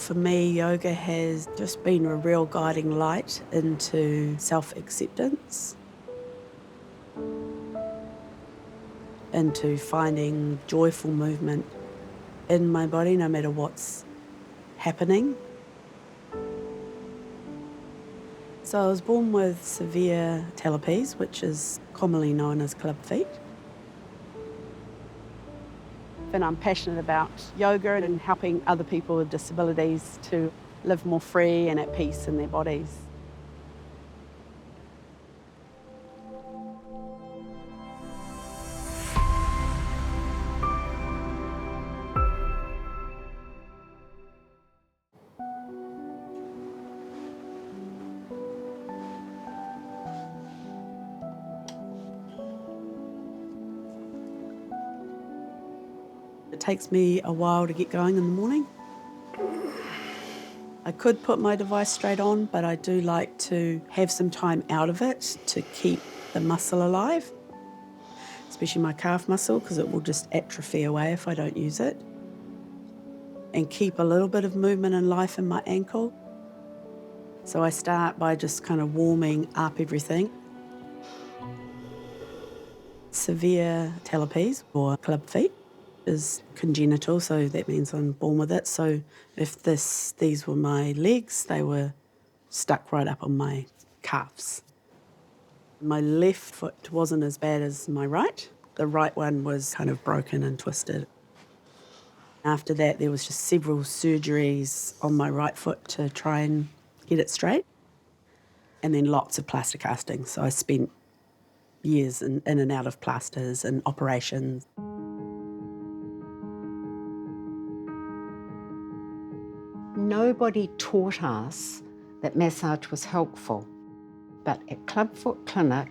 For me, yoga has just been a real guiding light into self-acceptance, into finding joyful movement in my body no matter what's happening. So I was born with severe talipes, which is commonly known as club feet. And I'm passionate about yoga and helping other people with disabilities to live more free and at peace in their bodies. It takes me a while to get going in the morning. I could put my device straight on, but I do like to have some time out of it to keep the muscle alive, especially my calf muscle, because it will just atrophy away if I don't use it, and keep a little bit of movement and life in my ankle. So I start by just kind of warming up everything. Severe talipes, or club feet, is congenital, so that means I'm born with it. So if these were my legs, they were stuck right up on my calves. My left foot wasn't as bad as my right. The right one was kind of broken and twisted. After that, there was just several surgeries on my right foot to try and get it straight, and then lots of plaster casting. So I spent years in and out of plasters and operations. Nobody taught us that massage was helpful, but at Clubfoot Clinic,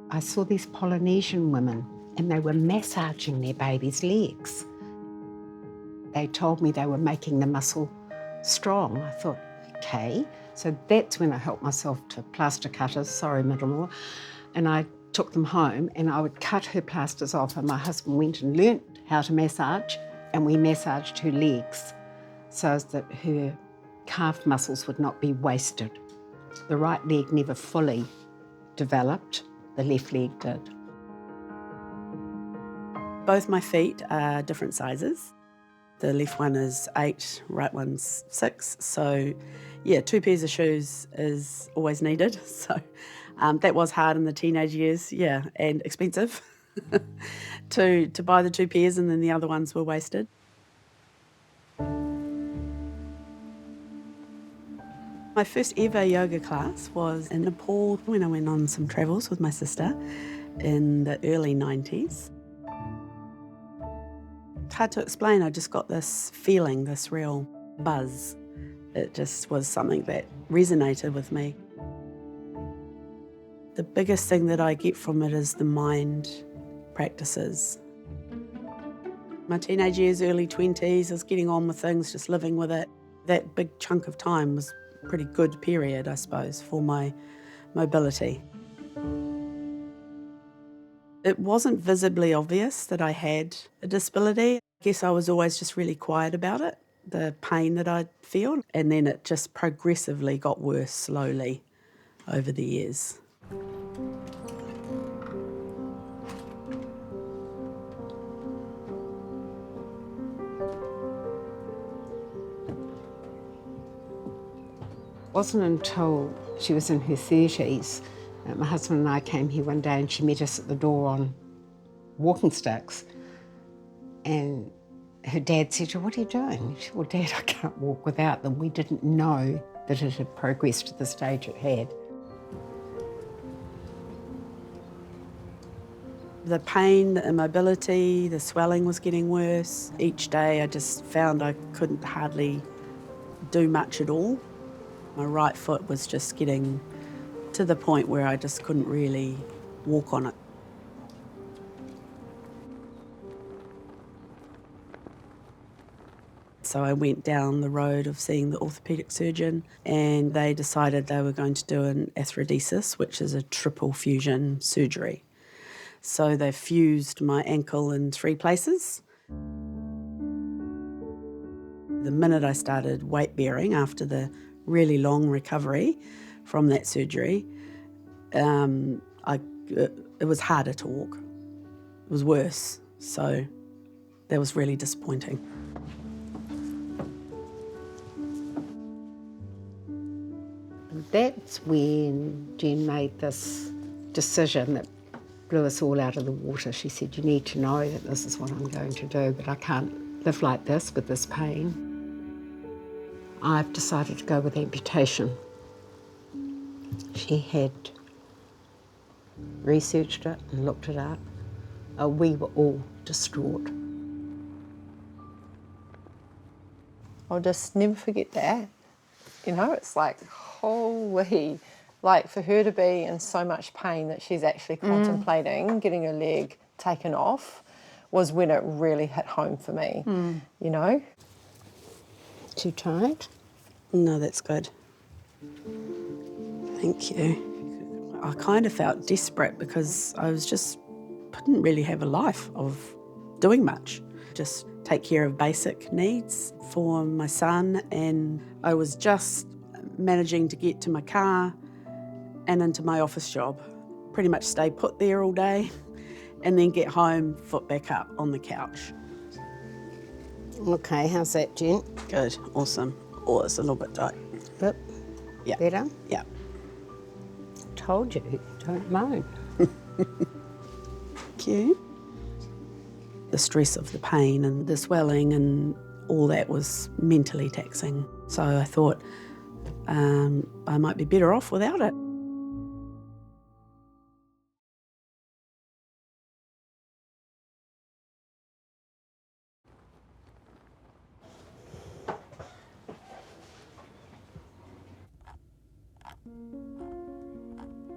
I saw these Polynesian women and they were massaging their baby's legs. They told me they were making the muscle strong. I thought, okay. So that's when I helped myself to plaster cutters, sorry middle-law, and I took them home and I would cut her plasters off, and my husband went and learnt how to massage, and we massaged her legs so that her calf muscles would not be wasted. The right leg never fully developed, the left leg did. Both my feet are different sizes. The left one is 8, right one's 6. So yeah, 2 pairs of shoes is always needed. So that was hard in the teenage years, yeah, and expensive to buy the 2 pairs, and then the other ones were wasted. My first ever yoga class was in Nepal when I went on some travels with my sister in the early 90s. It's hard to explain, I just got this feeling, this real buzz. It just was something that resonated with me. The biggest thing that I get from it is the mind practices. My teenage years, early 20s, I was getting on with things, just living with it. That big chunk of time was a pretty good period, I suppose, for my mobility. It wasn't visibly obvious that I had a disability. I guess I was always just really quiet about it, the pain that I'd feel, and then it just progressively got worse slowly over the years. It wasn't until she was in her 30s that my husband and I came here one day and she met us at the door on walking sticks. And her dad said to her, "What are you doing?" She said, "Well, Dad, I can't walk without them." We didn't know that it had progressed to the stage it had. The pain, the immobility, the swelling was getting worse. Each day I just found I couldn't hardly do much at all. My right foot was just getting to the point where I just couldn't really walk on it. So I went down the road of seeing the orthopaedic surgeon, and they decided they were going to do an arthrodesis, which is a triple fusion surgery. So they fused my ankle in 3 places. The minute I started weight bearing after the really long recovery from that surgery, it was harder to walk. It was worse, so that was really disappointing. And that's when Jen made this decision that blew us all out of the water. She said, you need to know that this is what I'm going to do, but I can't live like this with this pain. I've decided to go with amputation. She had researched it and looked it up. We were all distraught. I'll just never forget that. You know, it's like, holy, like for her to be in so much pain that she's actually contemplating getting her leg taken off was when it really hit home for me, you know. Too tight? No, that's good. Thank you. I kind of felt desperate because I didn't really have a life of doing much. Just take care of basic needs for my son, and I was just managing to get to my car and into my office job. Pretty much stay put there all day and then get home, foot back up on the couch. Okay, how's that, Jen? Good, awesome. Oh, it's a little bit tight. Yep. Yeah. Better? Yeah. Told you, don't moan. Thank you. The stress of the pain and the swelling and all that was mentally taxing. So I thought I might be better off without it.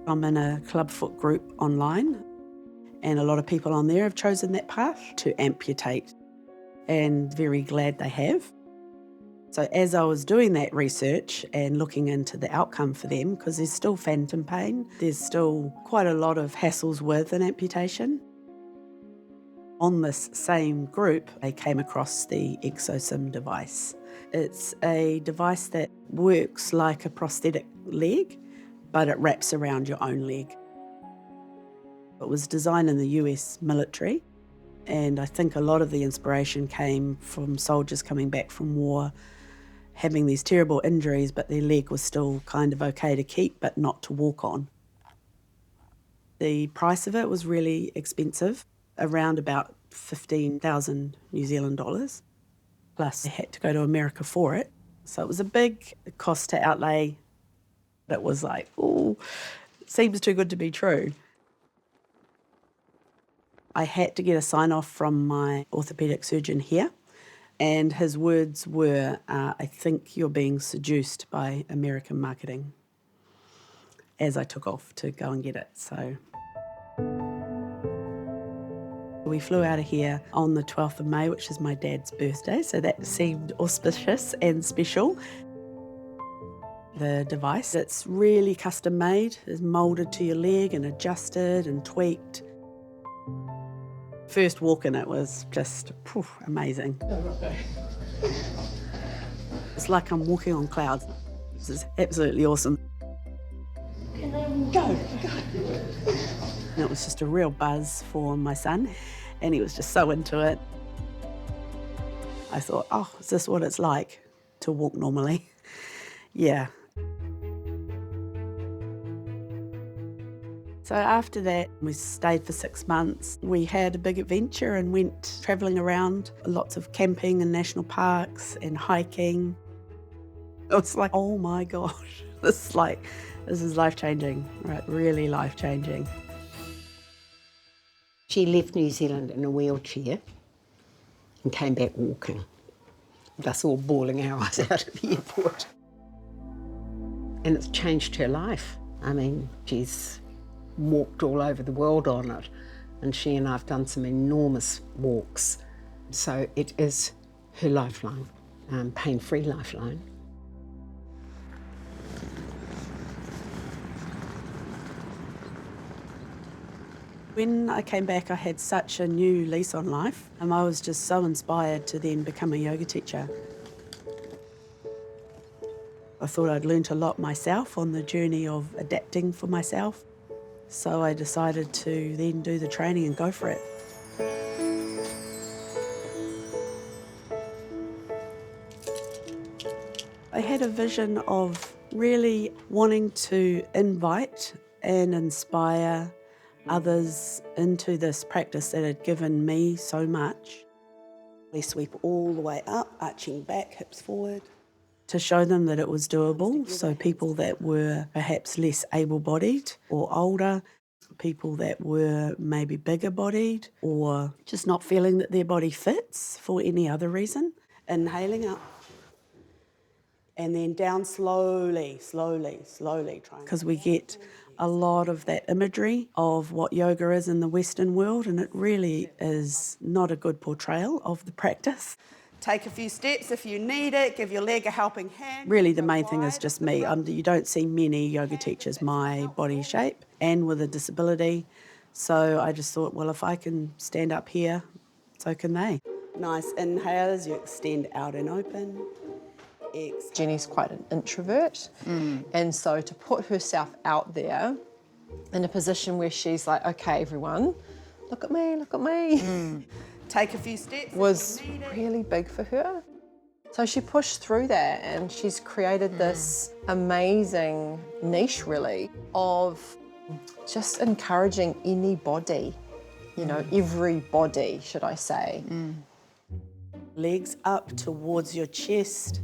I'm in a clubfoot group online, and a lot of people on there have chosen that path to amputate, and very glad they have. So as I was doing that research and looking into the outcome for them, because there's still phantom pain, there's still quite a lot of hassles with an amputation. On this same group, I came across the exosome device. It's a device that works like a prosthetic leg, but it wraps around your own leg. It was designed in the US military, and I think a lot of the inspiration came from soldiers coming back from war, having these terrible injuries, but their leg was still kind of okay to keep, but not to walk on. The price of it was really expensive, around about 15,000 New Zealand dollars. Plus, I had to go to America for it. So it was a big cost to outlay. It was like, oh, it seems too good to be true. I had to get a sign-off from my orthopaedic surgeon here, and his words were, I think you're being seduced by American marketing, as I took off to go and get it. So we flew out of here on the 12th of May, which is my dad's birthday, so that seemed auspicious and special. The device, it's really custom made, is moulded to your leg and adjusted and tweaked. First walk in it was just amazing. It's like I'm walking on clouds. This is absolutely awesome. Go. And it was just a real buzz for my son, and he was just so into it. I thought, oh, is this what it's like to walk normally? Yeah. So after that, we stayed for 6 months. We had a big adventure and went travelling around, lots of camping in national parks and hiking. It was like, oh my gosh, this is life-changing, right? Really life-changing. She left New Zealand in a wheelchair and came back walking, with us all bawling our eyes out at the airport. And it's changed her life. I mean, she's walked all over the world on it, and she and I have done some enormous walks. So it is her lifeline, pain-free lifeline. When I came back, I had such a new lease on life, and I was just so inspired to then become a yoga teacher. I thought I'd learnt a lot myself on the journey of adapting for myself. So I decided to then do the training and go for it. I had a vision of really wanting to invite and inspire others into this practice that had given me so much. We sweep all the way up, arching back, hips forward. To show them that it was doable, so people that were perhaps less able-bodied or older, people that were maybe bigger-bodied or just not feeling that their body fits for any other reason. Inhaling up. And then down slowly, slowly, slowly. Because we get a lot of that imagery of what yoga is in the Western world, and it really is not a good portrayal of the practice. Take a few steps if you need it, give your leg a helping hand. Really the main thing is just me. You don't see many yoga teachers my body shape and with a disability. So I just thought, well, if I can stand up here, so can they. Nice inhale as you extend out and open. Jennie's quite an introvert, and so to put herself out there in a position where she's like, okay, everyone, look at me. Take a few steps. Was really big for her. So she pushed through that, and she's created this amazing niche, really, of just encouraging anybody, you know, everybody, should I say. Legs up towards your chest,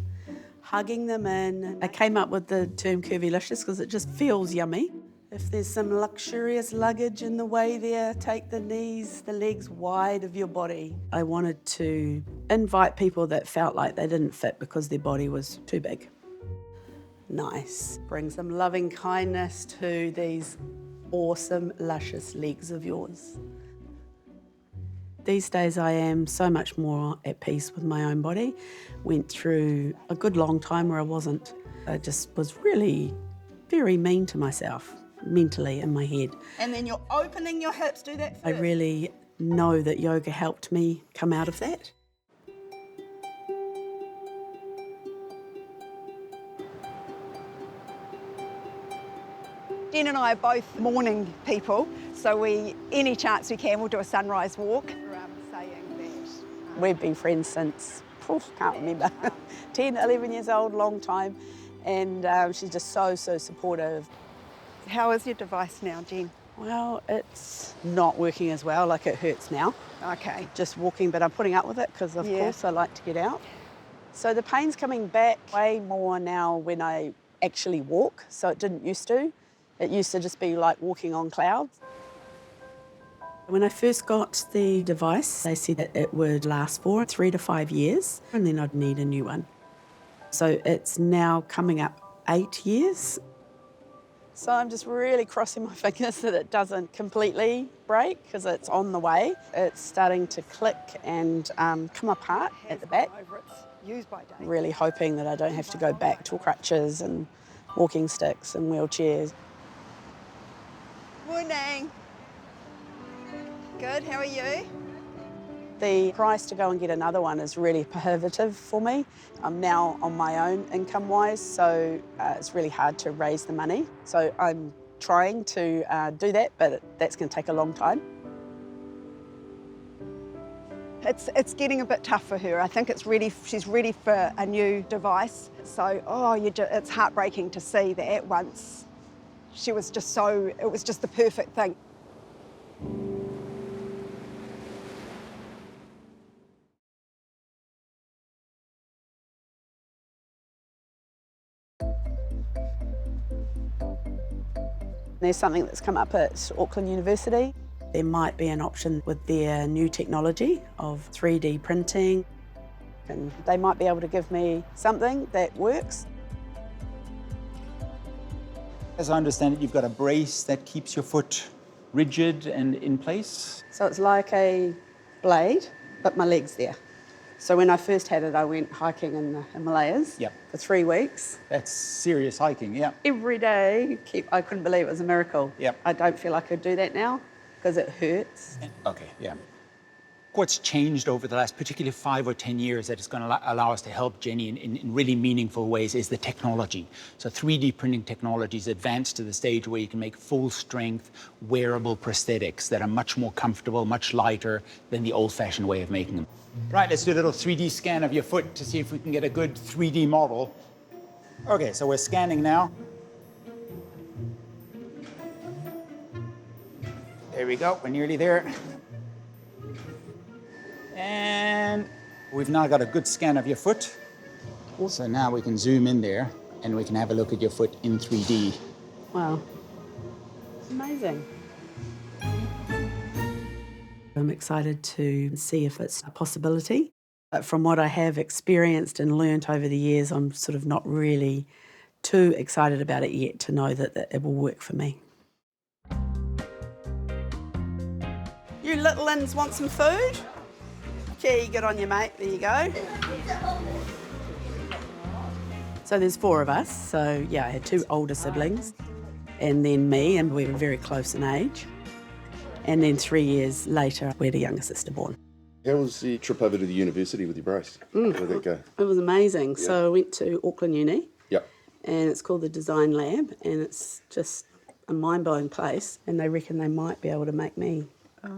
hugging them in. I came up with the term curvylicious because it just feels yummy. If there's some luxurious luggage in the way there, take the knees, the legs wide of your body. I wanted to invite people that felt like they didn't fit because their body was too big. Nice. Bring some loving kindness to these awesome, luscious legs of yours. These days I am so much more at peace with my own body. Went through a good long time where I wasn't. I just was really very mean to myself, mentally in my head. And then you're opening your hips, do that first. I really know that yoga helped me come out of that. Jen and I are both morning people, so any chance we can, we'll do a sunrise walk. We've been friends since, can't remember, 10, 11 years old, long time, and she's just so supportive. How is your device now, Jen? Well, it's not working as well, like it hurts now. Okay. Just walking, but I'm putting up with it because, of course, I like to get out. So the pain's coming back way more now when I actually walk, so it didn't used to. It used to just be like walking on clouds. When I first got the device, they said that it would last for 3 to 5 years and then I'd need a new one. So it's now coming up 8 years. So I'm just really crossing my fingers that it doesn't completely break because it's on the way. It's starting to click and come apart at the back. Really hoping that I don't have to go back to crutches and walking sticks and wheelchairs. Morning. Good, how are you? The price to go and get another one is really prohibitive for me. I'm now on my own income-wise, so it's really hard to raise the money. So I'm trying to do that, but that's going to take a long time. It's getting a bit tough for her. I think she's ready for a new device. So, it's heartbreaking to see that once she was just it was just the perfect thing. There's something that's come up at Auckland University. There might be an option with their new technology of 3D printing, and they might be able to give me something that works. As I understand it, you've got a brace that keeps your foot rigid and in place. So it's like a blade, but my leg's there. So when I first had it, I went hiking in the Himalayas for 3 weeks. That's serious hiking, yeah. Every day, I couldn't believe it was a miracle. Yep. I don't feel I could do that now because it hurts. Okay, yeah. What's changed over the last particularly 5 or 10 years that is going to allow us to help Jennie in really meaningful ways is the technology. So 3D printing technology is advanced to the stage where you can make full-strength, wearable prosthetics that are much more comfortable, much lighter than the old-fashioned way of making them. Right, let's do a little 3D scan of your foot to see if we can get a good 3D model. Okay, so we're scanning now. There we go, we're nearly there. And we've now got a good scan of your foot. So now we can zoom in there and we can have a look at your foot in 3D. Wow. Amazing. I'm excited to see if it's a possibility. But from what I have experienced and learnt over the years, I'm sort of not really too excited about it yet to know that it will work for me. You little uns want some food? Okay, good on you, mate. There you go. So there's 4 of us. So, yeah, I had 2 older siblings and then me, and we were very close in age. And then 3 years later, we had a younger sister born. How was the trip over to the university with your brace? How did that go? It was amazing. Yeah. So I went to Auckland Uni. Yep. And it's called the Design Lab, and it's just a mind-blowing place, and they reckon they might be able to make me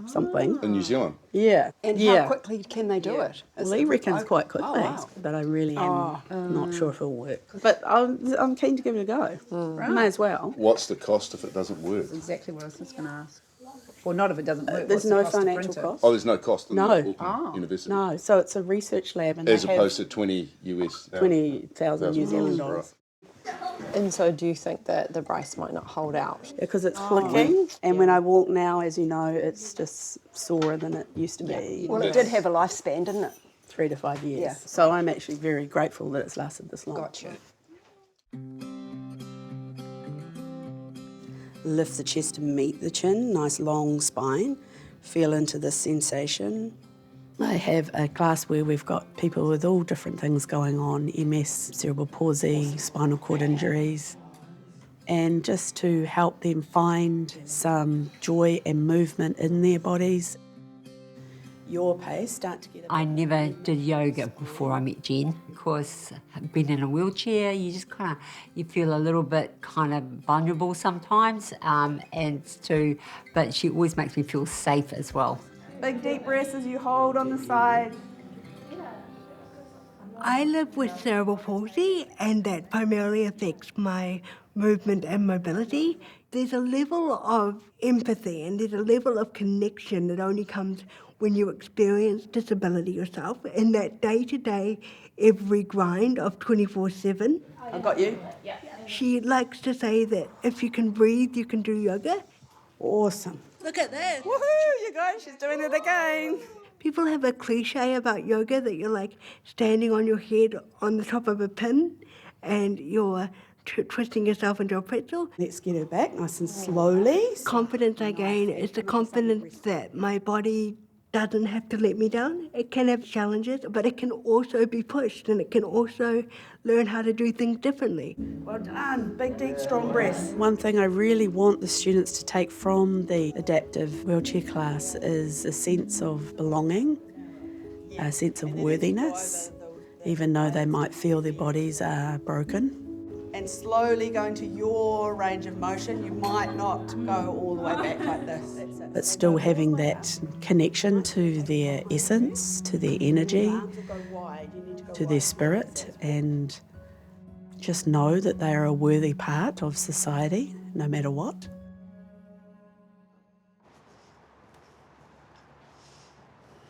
something. In New Zealand? Yeah. And how quickly can they do it? Well, he reckons quite quickly, but I really am not sure if it'll work. But I'm keen to give it a go. Right. May as well. What's the cost if it doesn't work? That's exactly what I was just going to ask. Well, not if it doesn't work. There's no financial cost. Oh, there's no cost in the Auckland University? No, so it's a research lab. And as opposed to 20 US? 20,000 New Zealand dollars. And so do you think that the brace might not hold out? Because it's flicking, and when I walk now, as you know, it's just sorer than it used to be. Well, it did have a lifespan, didn't it? 3 to 5 years. Yeah. So I'm actually very grateful that it's lasted this long. Gotcha. Lift the chest to meet the chin, nice long spine. Feel into this sensation. I have a class where we've got people with all different things going on, MS, cerebral palsy, spinal cord injuries, and just to help them find some joy and movement in their bodies. Your pace, start to get... I never did yoga before I met Jen because being in a wheelchair, you just you feel a little bit kind of vulnerable sometimes, but she always makes me feel safe as well. Big deep breaths as you hold on the side. I live with cerebral palsy, and that primarily affects my movement and mobility. There's a level of empathy and there's a level of connection that only comes when you experience disability yourself, in that day-to-day, every grind of 24/7. I got you. She likes to say that if you can breathe, you can do yoga. Awesome. Look at this. Woohoo, you guys, she's doing it again. People have a cliche about yoga that you're like standing on your head on the top of a pin and you're twisting yourself into a pretzel. Let's get her back nice and slowly. Confidence I gain is the confidence that my body doesn't have to let me down. It can have challenges, but it can also be pushed, and it can also learn how to do things differently. Well done. Big, deep, strong breaths. One thing I really want the students to take from the adaptive wheelchair class is a sense of belonging, a sense of worthiness, even though they might feel their bodies are broken. And slowly go into your range of motion. You might not go all the way back like this. But still having that connection to their essence, to their energy, to their spirit, and just know that they are a worthy part of society, no matter what.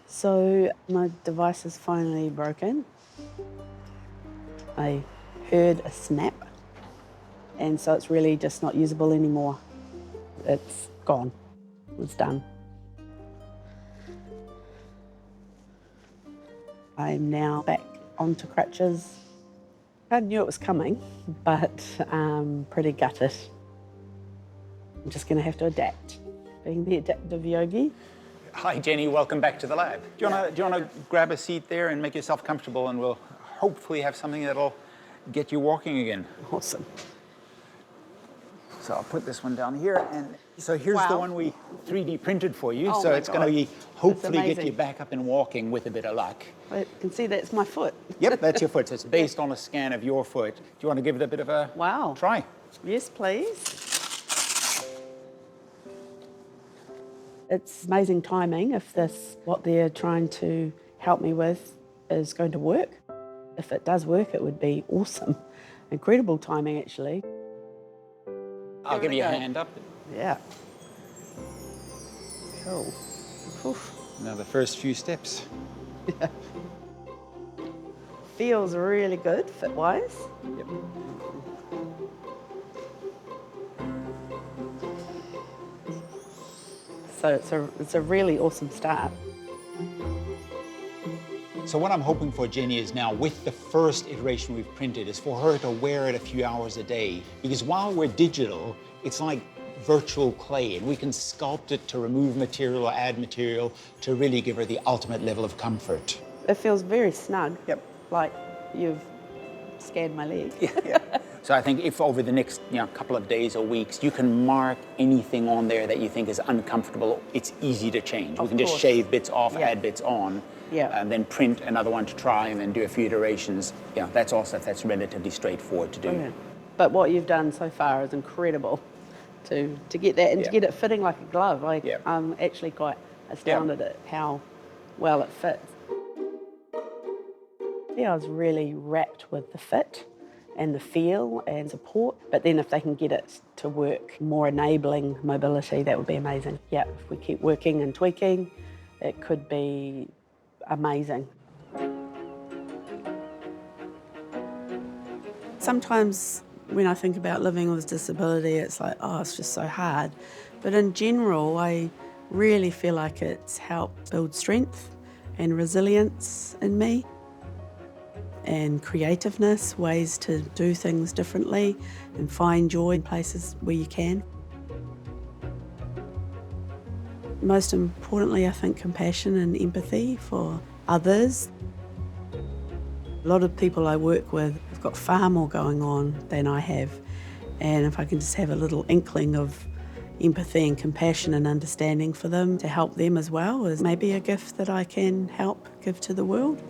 So my device is finally broken. I heard a snap, and so it's really just not usable anymore. It's gone. It's done. I'm now back onto crutches. I knew it was coming, but pretty gutted. I'm just going to have to adapt, being the adaptive yogi. Hi, Jennie. Welcome back to the lab. Do you want to grab a seat there and make yourself comfortable, and we'll hopefully have something that'll get you walking again. Awesome. So I'll put this one down here, and so here's the Wow. one we 3D printed for you. Oh so my it's going to be God. hopefully That's get you amazing. back up and walking with a bit of luck. You can see that's my foot. Yep, that's your foot. So it's based on a scan of your foot. Do you want to give it a bit of a Wow. try? Yes, please. It's amazing timing if what they're trying to help me with is going to work. If it does work, it would be awesome. Incredible timing, actually. I'll give it you a go. hand up. Yeah. Cool. Oof. Now the first few steps. Feels really good, fit-wise. Yep. So it's a really awesome start. So what I'm hoping for Jennie is now, with the first iteration we've printed, is for her to wear it a few hours a day. Because while we're digital, it's like virtual clay, and we can sculpt it to remove material or add material to really give her the ultimate level of comfort. It feels very snug. Yep. Like you've scanned my leg. Yeah. So I think if over the next couple of days or weeks, you can mark anything on there that you think is uncomfortable, it's easy to change. We can just shave bits off, add bits on, and then print another one to try and then do a few iterations. Yeah, that's all stuff that's relatively straightforward to do. Brilliant. But what you've done so far is incredible to get that and to get it fitting like a glove. I'm actually quite astounded at how well it fits. Yeah, I was really wrapped with the fit and the feel and support, but then if they can get it to work more enabling mobility, that would be amazing. Yeah, if we keep working and tweaking, it could be amazing. Sometimes when I think about living with disability, it's like, oh, it's just so hard. But in general, I really feel like it's helped build strength and resilience in me, and creativeness, ways to do things differently and find joy in places where you can. Most importantly, I think compassion and empathy for others. A lot of people I work with have got far more going on than I have, and if I can just have a little inkling of empathy and compassion and understanding for them to help them as well is maybe a gift that I can help give to the world.